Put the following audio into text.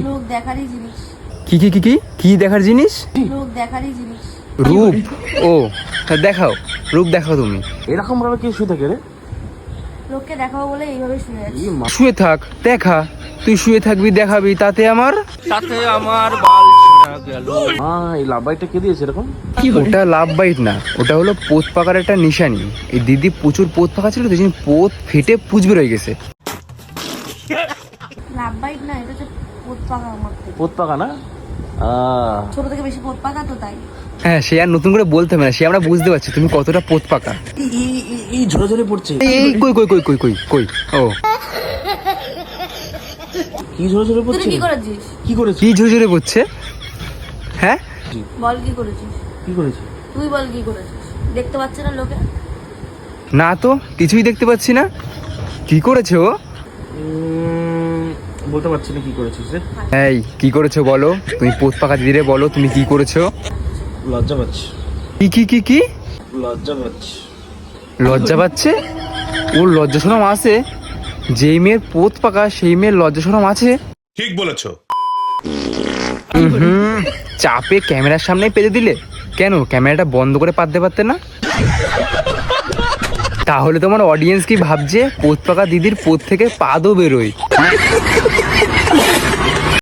লোক দেখারই জিনিস। কি কি কি কি কি দেখার জিনিস? লোক দেখারই জিনিস। রূপ? ও দেখাও, রূপ দেখাও তুমি। এরকম ভাবে কে শুয়ে থাকে রে? লোককে দেখাবো বলে এইভাবে শুনে যাচ্ছি। শুয়ে থাক, দেখা। তুই শুয়ে থাকবি, দেখাবি, তাতে আমার বাল ছেঁড়া গেল। এই লাভ বাইটটা কে দিয়েছে এরকম? ওটা লাভ বাইট না, ওটা হলো পোত পাকার একটা নিশানি। এই দিদি প্রচুর পোত পাকা ছিল, সেই জন্য পোত ফেটে পুজবে রয়ে গেছে। লাভ বাইট না, এটা হচ্ছে পোত পাকা। আমার থেকে পোত পাকা না? ছোট থেকে বেশি পোত পাকা তো তাই। হ্যাঁ, সে আর নতুন করে বলতে হবে না, সে আমরা বুঝতে পারছি তুমি কতটা পোত পাকা। এই ঝরে ঝরে পড়ছে। এই কই কই কই কই কই কই ও কি ঝরে ঝরে তুই পড়ছে? কি করেছিস? কি করেছিস? কি ঝুরঝুরে ঝরে পড়ছে? হ্যাঁ, বল কি করেছিস? কি করেছিস? তুই বল কি করেছিস? দেখতে পাচ্ছে না লোকে? না তো, কিছুই দেখতে পাচ্ছি না। কি করেছে ও? বলতে পারছি না কি করেছিস রে। এই কি করেছো বলো, তুমি পোত পাকা দিদিরে বলো তুমি কি করেছো। লজ্জা পাচ্ছি। কি কি কি কি লজ্জা পাচ্ছি। লজ্জা পাচ্ছে? ওর লজ্জা শরম আছে? যেই মেয়ের পোত পাকা সেই মেয়ের লজ্জা শরম আছে? ঠিক বলেছো। চাপে ক্যামেরার সামনে পেতে দিলে কেন? ক্যামেরাটা বন্ধ করে পাততে পারতে না? তাহলে তোমার অডিয়েন্স কি ভাবছে? পোত পাকা দিদির পোত থেকে পাদও বেরোয়।